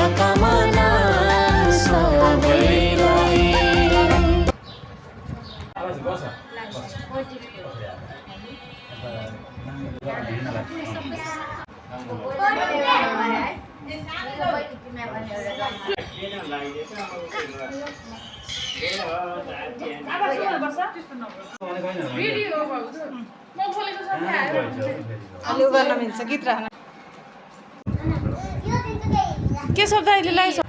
शुभकामना सबैलाई। अलि गर्न मिल्छ गीत राख्न के शब्द अहिले लाग्छ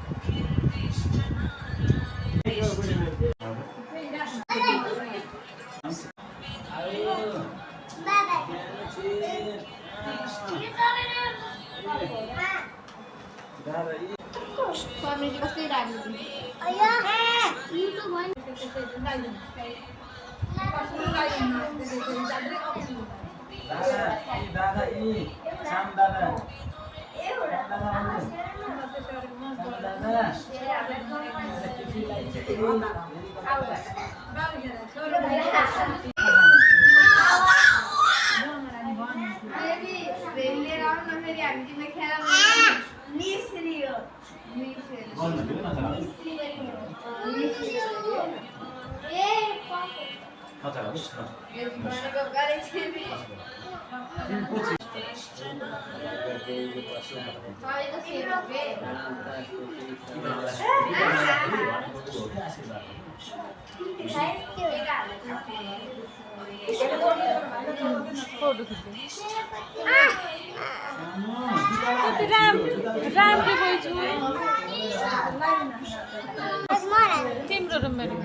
तिम्रो र मेरो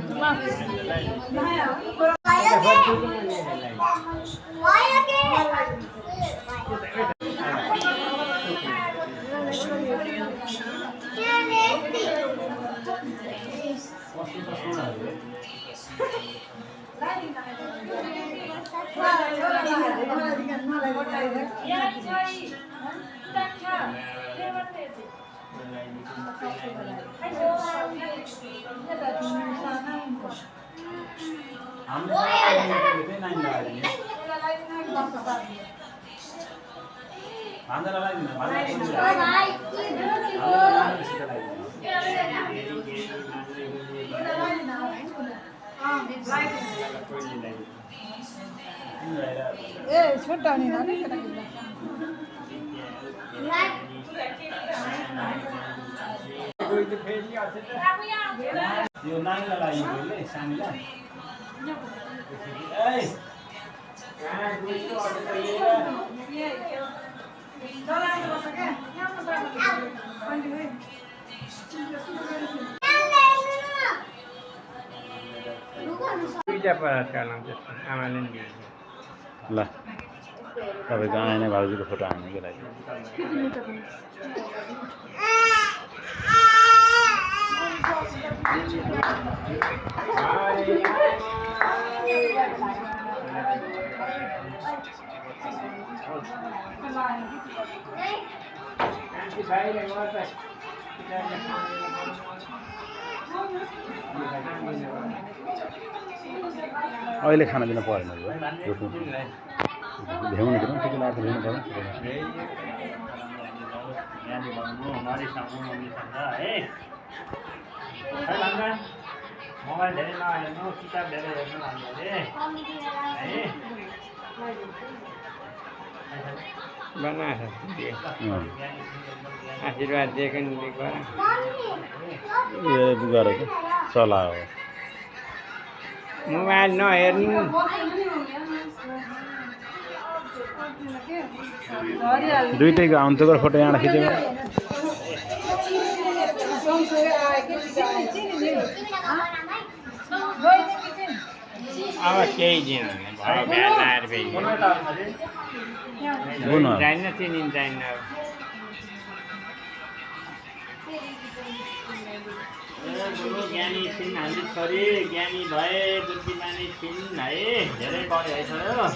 छोटाउने यो नानीलाई लाग्यो सानीलाई ल तपाईँको आएन भाउजूको फोटो हाल्नुको लागि अहिले खाना दिन परेन भ्याउनु के ठिकै लाग्छ भ्याउनु पर्यो मोबाइल धेरै नहेर्नु किताब धेरै हेर्नु आशीर्वाद दिएको गरेको सल्लाह हो मोबाइल नहेर्नु दुईटैको अन्तको फोटो यहाँ खिच्यो अब केही दिन भयो बिहान आएर फेरि जान्न चिनिन जान्न ज्ञानी छिन् हामी छोरी ज्ञानी भए बुद्धिमानी छिन् है धेरै बढी आइसक्यो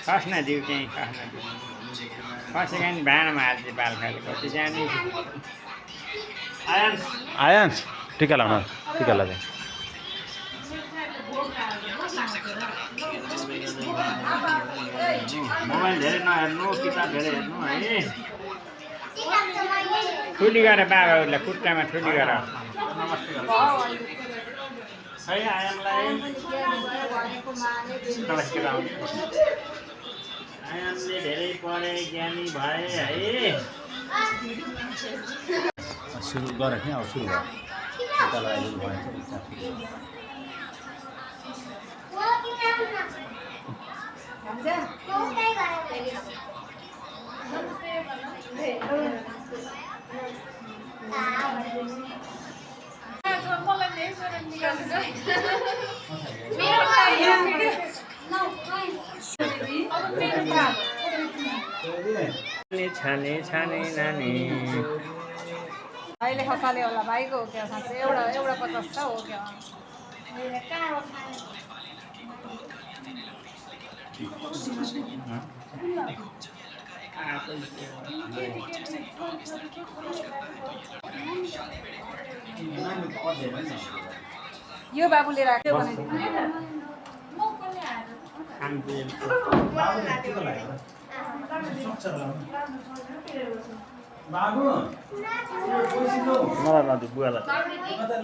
खस्न दिउ चाहिँ खस्न दिउ खसेको नि भाँडामा हाल्छ बाल खाले कति जाने आयांश टिका लाउनु टिका लाग्यो मोबाइल धेरै नहेर्नु किताब धेरै हेर्नु है ठुली गर बाबाहरूलाई खुट्टामा ठुली गर नमस्ते है आयामलाई आयामले धेरै पढे ज्ञानी भए है सुरु गर नि अब सुरु भयो यता लगाइदिनु भयो छाने छाने नानी भाइले खसाले होला भाइको हो क्या साँच्चै एउटा 50 छ हो क्या यो बाबुले राख्यो भने बाबु मलाई नदियो बुवालाई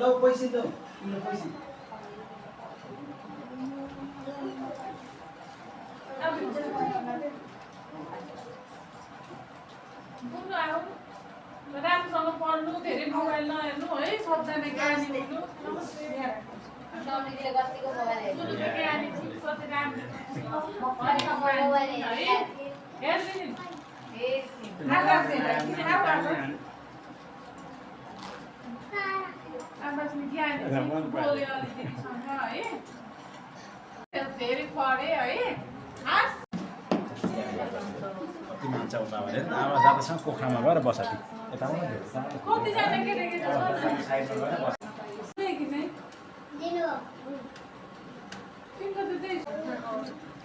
ल पैसा लौ पैसा राम्रोसँग पढ्नु धेरै मोबाइल नहेर्नु है सबजना ज्ञानी हुनु धेरै पढे है कति मान्छ उता भने आमा जाँदासँग पोखरामा गएर बस यता कतिजना केटाकेटी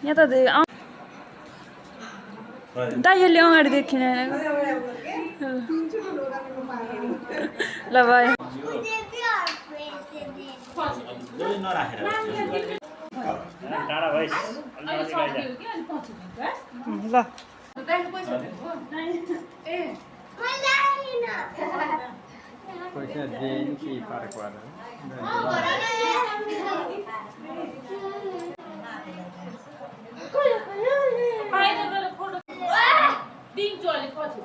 यहाँ त दाइहरूले अगाडि देखिन ल भाइ नराखेर टाढा भइस ल पैसा दिएन कि फरक पर्दैन दिन्छु अलिक पछि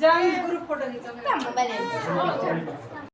जान ग्रुप फोटो खिच्छ